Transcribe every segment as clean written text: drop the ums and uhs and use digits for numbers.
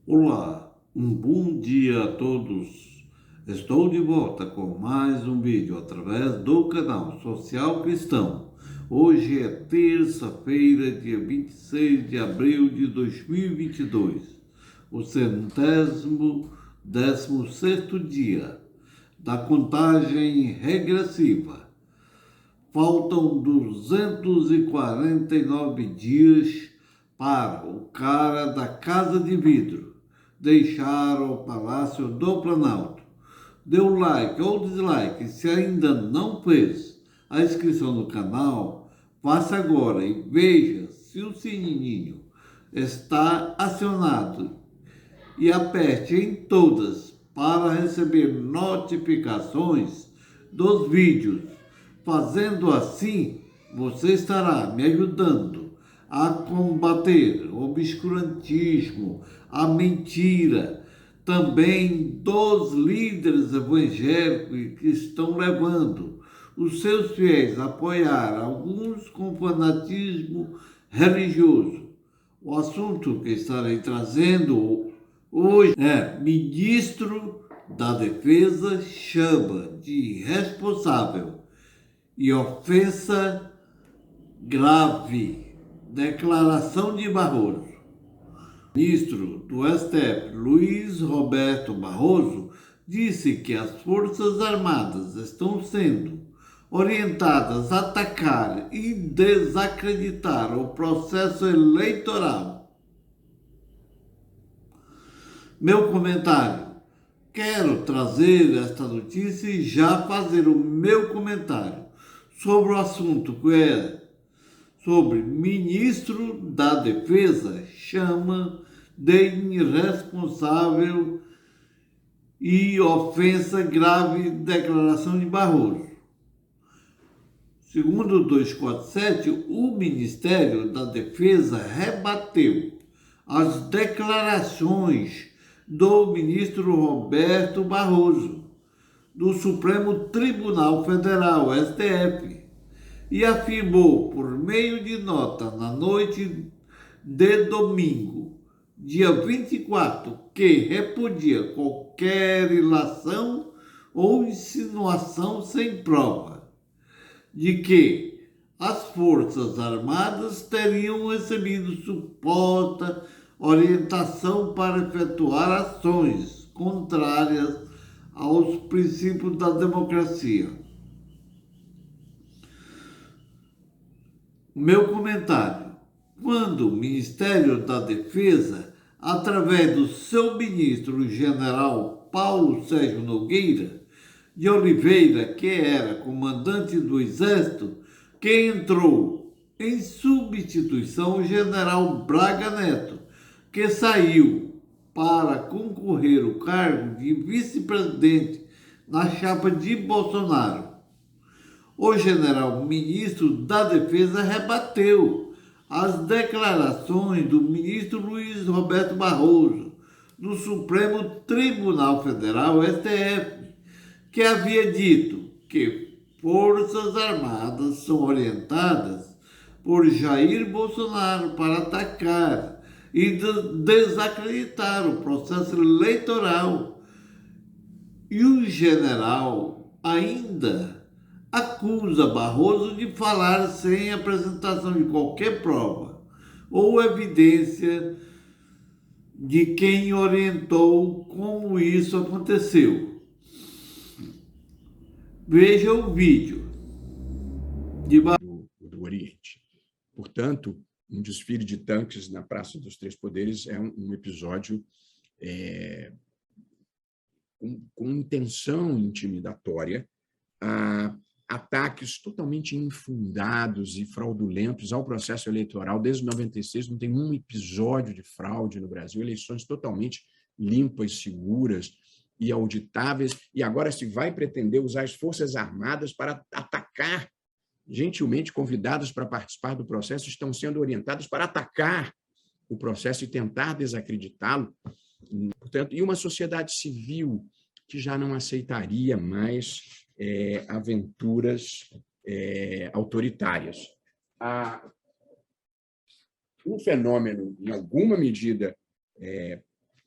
Olá, um bom dia a todos. Estou de volta com mais um vídeo através do canal Social Cristão. Hoje é terça-feira, dia 26 de abril de 2022, o 116º dia da contagem regressiva. Faltam 249 dias para o cara da Casa de Vidro deixar o Palácio do Planalto. Dê um like ou dislike se ainda não fez a inscrição no canal, faça agora e veja se o sininho está acionado e aperte em todas para receber notificações dos vídeos. Fazendo assim, você estará me ajudando a combater o obscurantismo, a mentira, também dos líderes evangélicos que estão levando os seus fiéis a apoiar alguns com fanatismo religioso. O assunto que estarei trazendo hoje é: ministro da Defesa chama de irresponsável e ofensa grave declaração de Barroso. O ministro do STF, Luiz Roberto Barroso, disse que as Forças Armadas estão sendo orientadas a atacar e desacreditar o processo eleitoral. Meu comentário: quero trazer esta notícia e já fazer o meu comentário sobre o assunto, que é sobre ministro da Defesa chama de irresponsável e ofensa grave declaração de Barroso. Segundo o 247, o Ministério da Defesa rebateu as declarações do ministro Roberto Barroso, do Supremo Tribunal Federal, STF, e afirmou por meio de nota na noite de domingo, dia 24, que repudia qualquer ilação ou insinuação sem prova de que as Forças Armadas teriam recebido suposta orientação para efetuar ações contrárias aos princípios da democracia. Meu comentário: quando o Ministério da Defesa, através do seu ministro, o general Paulo Sérgio Nogueira de Oliveira, que era comandante do Exército, que entrou em substituição ao general Braga Neto, que saiu para concorrer ao cargo de vice-presidente na chapa de Bolsonaro, o general ministro da Defesa rebateu as declarações do ministro Luiz Roberto Barroso, do Supremo Tribunal Federal, STF, que havia dito que Forças Armadas são orientadas por Jair Bolsonaro para atacar e desacreditar o processo eleitoral. E o general ainda acusa Barroso de falar sem apresentação de qualquer prova ou evidência de quem orientou como isso aconteceu. Veja o vídeo do Oriente. Portanto, um desfile de tanques na Praça dos Três Poderes é um episódio com intenção intimidatória a ataques totalmente infundados e fraudulentos ao processo eleitoral. Desde 96 não tem um episódio de fraude no Brasil, eleições totalmente limpas, seguras e auditáveis, e agora se vai pretender usar as Forças Armadas para atacar. Gentilmente convidados para participar do processo estão sendo orientados para atacar o processo e tentar desacreditá-lo. Portanto, e uma sociedade civil que já não aceitaria mais aventuras autoritárias. Um fenômeno, em alguma medida,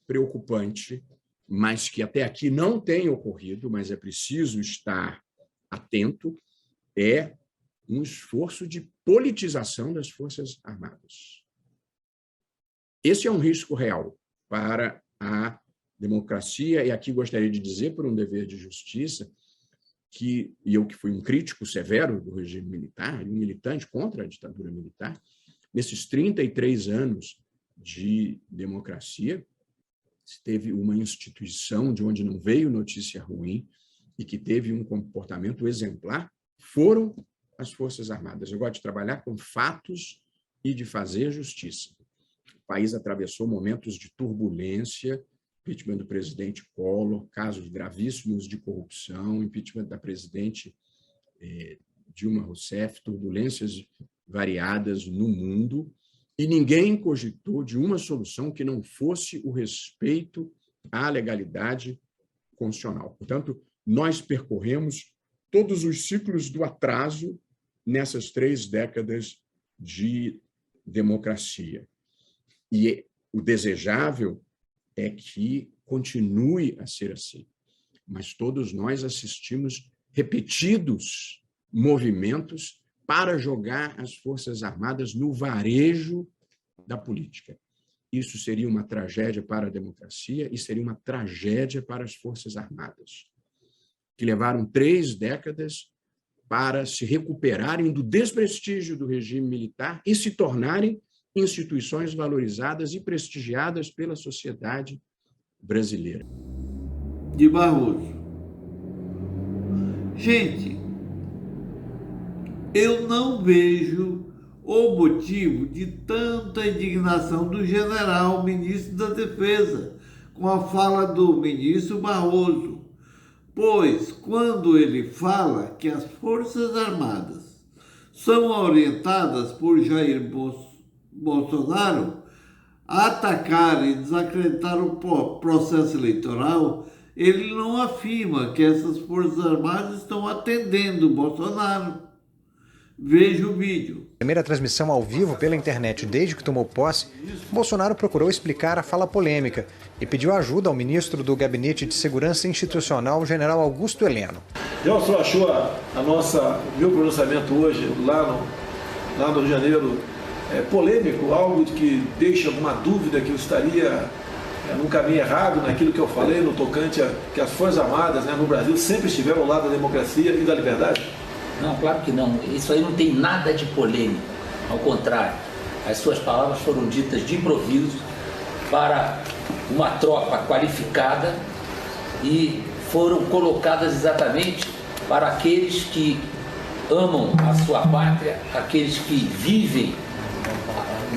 preocupante, mas que até aqui não tem ocorrido, mas é preciso estar atento, é um esforço de politização das Forças Armadas. Esse é um risco real para a democracia, e aqui gostaria de dizer, por um dever de justiça, e eu que fui um crítico severo do regime militar, um militante contra a ditadura militar, nesses 33 anos de democracia, teve uma instituição de onde não veio notícia ruim e que teve um comportamento exemplar, foram as Forças Armadas. Eu gosto de trabalhar com fatos e de fazer justiça. O país atravessou momentos de turbulência, impeachment do presidente Collor, casos gravíssimos de corrupção, impeachment da presidente Dilma Rousseff, turbulências variadas no mundo, e ninguém cogitou de uma solução que não fosse o respeito à legalidade constitucional. Portanto, nós percorremos todos os ciclos do atraso nessas 3 décadas de democracia. E o desejável é que continue a ser assim. Mas todos nós assistimos repetidos movimentos para jogar as Forças Armadas no varejo da política. Isso seria uma tragédia para a democracia e seria uma tragédia para as Forças Armadas, que levaram 3 décadas para se recuperarem do desprestígio do regime militar e se tornarem instituições valorizadas e prestigiadas pela sociedade brasileira. De Barroso. Gente, eu não vejo o motivo de tanta indignação do general ministro da Defesa com a fala do ministro Barroso, pois quando ele fala que as Forças Armadas são orientadas por Jair Bolsonaro a atacar e desacreditar o processo eleitoral, ele não afirma que essas Forças Armadas estão atendendo Bolsonaro. Veja o vídeo. Primeira transmissão ao vivo pela internet desde que tomou posse, Bolsonaro procurou explicar a fala polêmica e pediu ajuda ao ministro do Gabinete de Segurança Institucional, o general Augusto Heleno. Gelson achou meu pronunciamento hoje, lá no Rio de Janeiro, polêmico, algo que deixa alguma dúvida que eu estaria num caminho errado naquilo que eu falei no tocante a que as Forças Armadas, no Brasil sempre estiveram ao lado da democracia e da liberdade? Não, claro que não. Isso aí não tem nada de polêmico. Ao contrário, as suas palavras foram ditas de improviso para uma tropa qualificada e foram colocadas exatamente para aqueles que amam a sua pátria, aqueles que vivem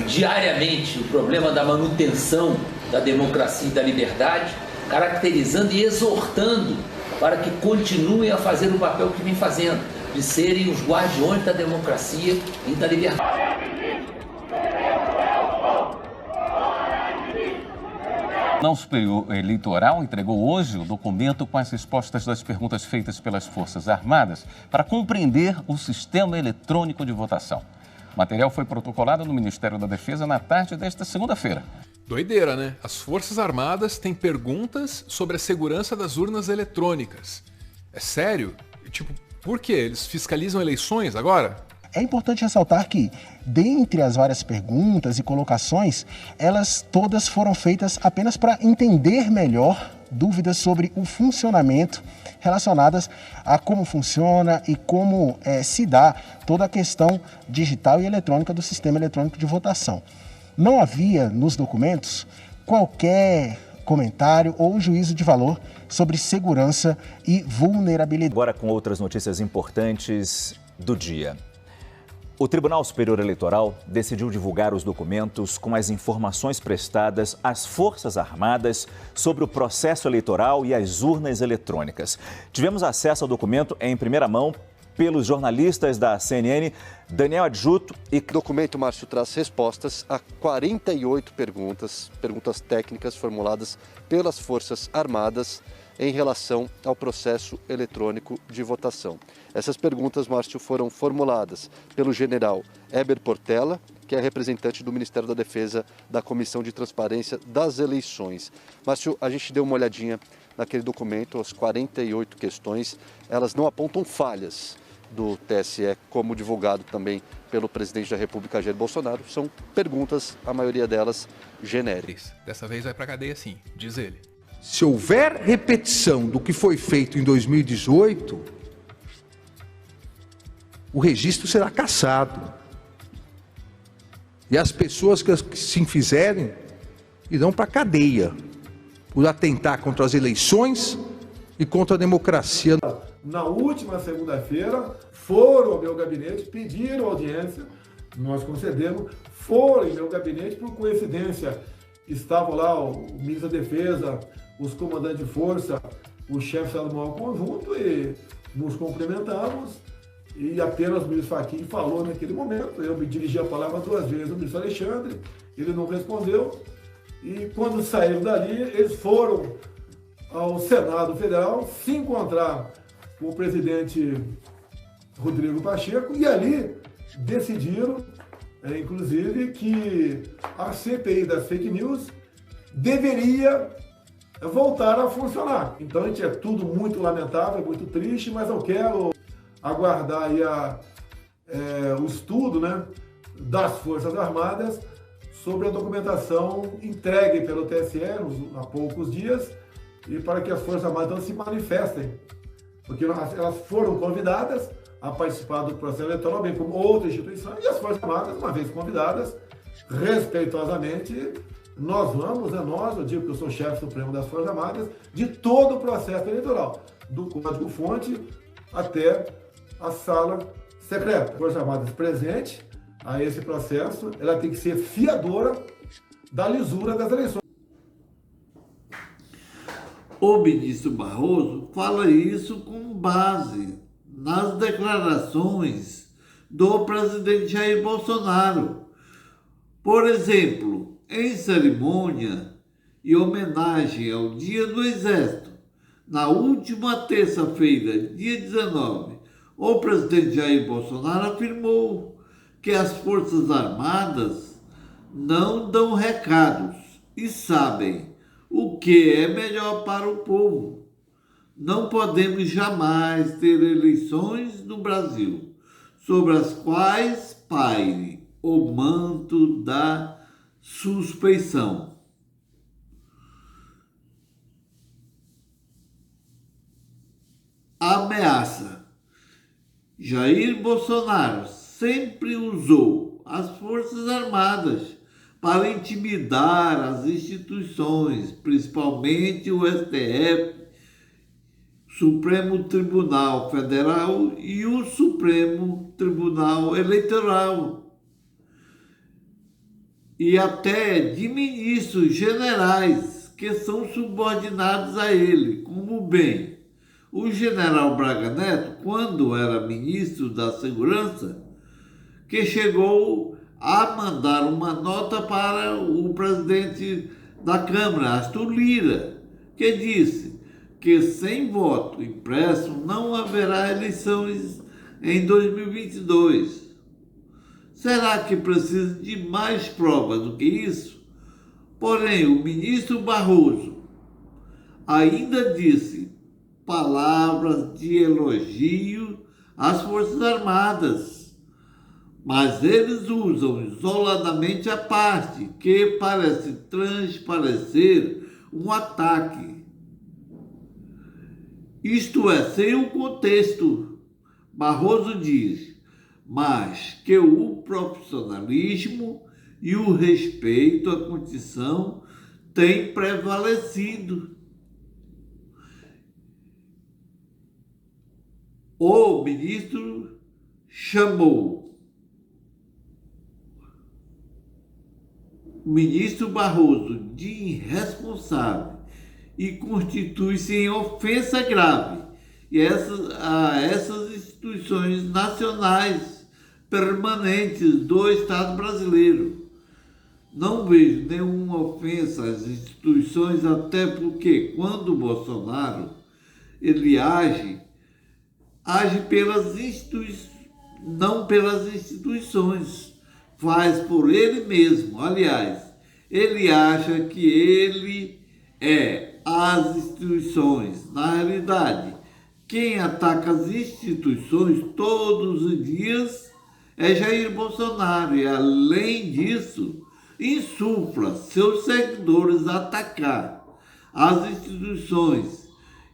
diariamente o problema da manutenção da democracia e da liberdade, caracterizando e exortando para que continuem a fazer o papel que vem fazendo, de serem os guardiões da democracia e da liberdade. O Tribunal Superior Eleitoral entregou hoje o documento com as respostas das perguntas feitas pelas Forças Armadas para compreender o sistema eletrônico de votação. O material foi protocolado no Ministério da Defesa na tarde desta segunda-feira. Doideira, né? As Forças Armadas têm perguntas sobre a segurança das urnas eletrônicas. É sério? Tipo, por quê? Eles fiscalizam eleições agora? É importante ressaltar que, dentre as várias perguntas e colocações, elas todas foram feitas apenas para entender melhor dúvidas sobre o funcionamento relacionadas a como funciona e como se dá toda a questão digital e eletrônica do sistema eletrônico de votação. Não havia nos documentos qualquer comentário ou juízo de valor sobre segurança e vulnerabilidade. Agora com outras notícias importantes do dia. O Tribunal Superior Eleitoral decidiu divulgar os documentos com as informações prestadas às Forças Armadas sobre o processo eleitoral e as urnas eletrônicas. Tivemos acesso ao documento em primeira mão pelos jornalistas da CNN, Daniel Adjuto e... O documento, Márcio, traz respostas a 48 perguntas técnicas formuladas pelas Forças Armadas em relação ao processo eletrônico de votação. Essas perguntas, Márcio, foram formuladas pelo general Heber Portela, que é representante do Ministério da Defesa da Comissão de Transparência das Eleições. Márcio, a gente deu uma olhadinha naquele documento, as 48 questões, elas não apontam falhas do TSE, como divulgado também pelo presidente da República, Jair Bolsonaro. São perguntas, a maioria delas, genéricas. Dessa vez vai para a cadeia sim, diz ele. Se houver repetição do que foi feito em 2018, o registro será cassado. E as pessoas que se fizerem irão para a cadeia por atentar contra as eleições e contra a democracia. Na última segunda-feira, foram ao meu gabinete, pediram audiência, nós concedemos, foram em meu gabinete, por coincidência, estavam lá o ministro da Defesa, os comandantes de força, o chefe do Estado-Maior Conjunto, e nos cumprimentamos, e apenas o ministro Fachin falou naquele momento. Eu me dirigi a palavra 2 vezes ao ministro Alexandre, ele não respondeu, e quando saíram dali, eles foram ao Senado Federal se encontrar com o presidente Rodrigo Pacheco, e ali decidiram, inclusive, que a CPI das fake news deveria voltar a funcionar. Então, a gente é tudo muito lamentável, muito triste, mas eu quero aguardar aí o estudo, né, das Forças Armadas sobre a documentação entregue pelo TSE há poucos dias, e para que as Forças Armadas não se manifestem, porque elas foram convidadas a participar do processo eleitoral, bem como outras instituições, e as Forças Armadas, uma vez convidadas, respeitosamente, eu digo que eu sou chefe supremo das Forças Armadas, de todo o processo eleitoral, do código-fonte até a sala secreta. As Forças Armadas presente a esse processo, ela tem que ser fiadora da lisura das eleições. O ministro Barroso fala isso com base nas declarações do presidente Jair Bolsonaro. Por exemplo, em cerimônia e homenagem ao Dia do Exército, na última terça-feira, dia 19, o presidente Jair Bolsonaro afirmou que as Forças Armadas não dão recados e sabem o que é melhor para o povo. Não podemos jamais ter eleições no Brasil sobre as quais paire o manto da suspeição. Ameaça. Jair Bolsonaro sempre usou as Forças Armadas para intimidar as instituições, principalmente o STF, Supremo Tribunal Federal e o Supremo Tribunal Eleitoral, e até de ministros generais que são subordinados a ele, como bem o general Braga Neto, quando era ministro da Segurança, que chegou a mandar uma nota para o presidente da Câmara, Arthur Lira, que disse que sem voto impresso não haverá eleições em 2022. Será que precisa de mais provas do que isso? Porém, o ministro Barroso ainda disse palavras de elogio às Forças Armadas, mas eles usam isoladamente a parte que parece transparecer um ataque. Isto é, sem o contexto. Barroso diz, mas que o profissionalismo e o respeito à Constituição têm prevalecido. O ministro chamou o ministro Barroso de irresponsável e constitui-se em ofensa grave a essas instituições nacionais permanentes do Estado brasileiro. Não vejo nenhuma ofensa às instituições, até porque quando o Bolsonaro ele age pelas instituições, não pelas instituições, faz por ele mesmo. Aliás, ele acha que ele é as instituições. Na realidade, quem ataca as instituições todos os dias é Jair Bolsonaro, e além disso, insufla seus seguidores a atacar as instituições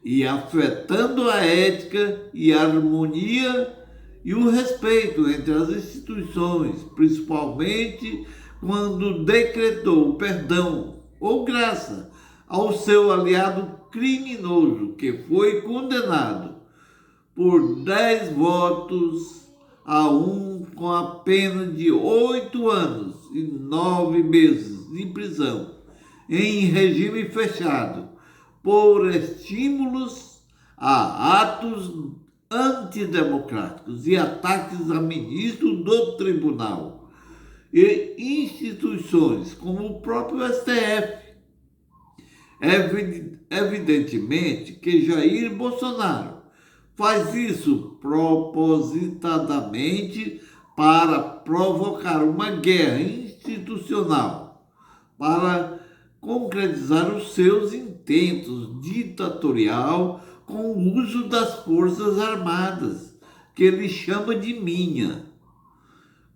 e afetando a ética e a harmonia e o respeito entre as instituições, principalmente quando decretou o perdão ou graça ao seu aliado criminoso, que foi condenado por 10 votos a 1 com a pena de 8 anos e 9 meses de prisão em regime fechado por estímulos a atos antidemocráticos e ataques a ministros do tribunal e instituições como o próprio STF. Evidentemente que Jair Bolsonaro faz isso propositadamente para provocar uma guerra institucional, para concretizar os seus intentos ditatorial com o uso das Forças Armadas, que ele chama de minha.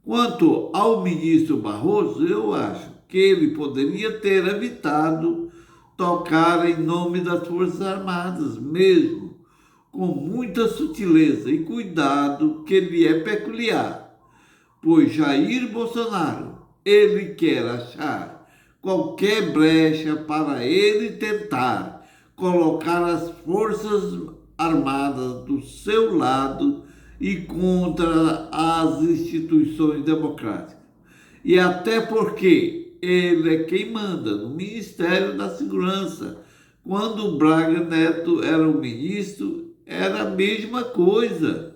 Quanto ao ministro Barroso, eu acho que ele poderia ter evitado tocar em nome das Forças Armadas, mesmo com muita sutileza e cuidado que lhe é peculiar, pois Jair Bolsonaro, ele quer achar qualquer brecha para ele tentar colocar as Forças Armadas do seu lado e contra as instituições democráticas. E até porque ele é quem manda no Ministério da Segurança. Quando o Braga Neto era o ministro, era a mesma coisa.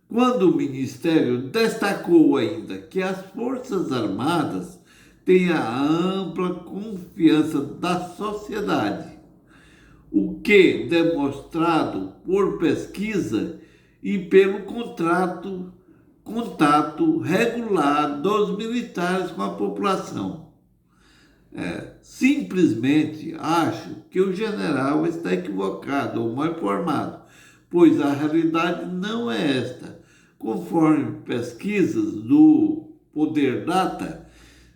Quando o Ministério destacou ainda que as Forças Armadas têm a ampla confiança da sociedade, o que demonstrado por pesquisa e pelo contato regular dos militares com a população. Simplesmente acho que o general está equivocado ou mal informado, pois a realidade não é esta. Conforme pesquisas do Poder Data,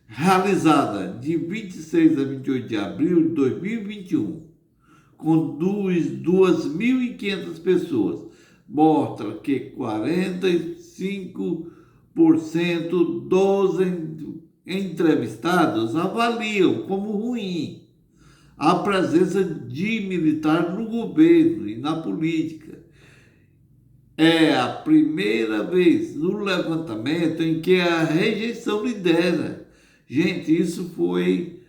realizada de 26 a 28 de abril de 2021, com 2.500 pessoas, mostra que 45% dos entrevistados avaliam como ruim a presença de militar no governo e na política. É a primeira vez no levantamento em que a rejeição lidera. Gente, isso foi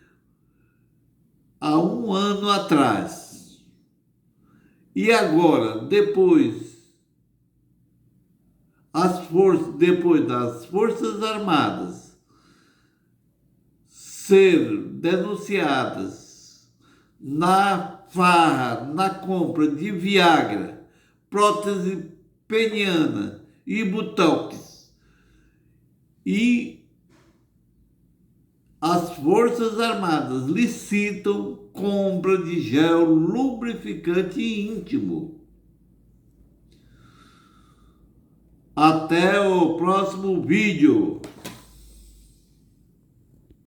há 1 ano atrás. E agora, depois das Forças Armadas ser denunciadas na farra, na compra de Viagra, prótese peniana e botox, e as Forças Armadas licitam compra de gel lubrificante íntimo. Até o próximo vídeo.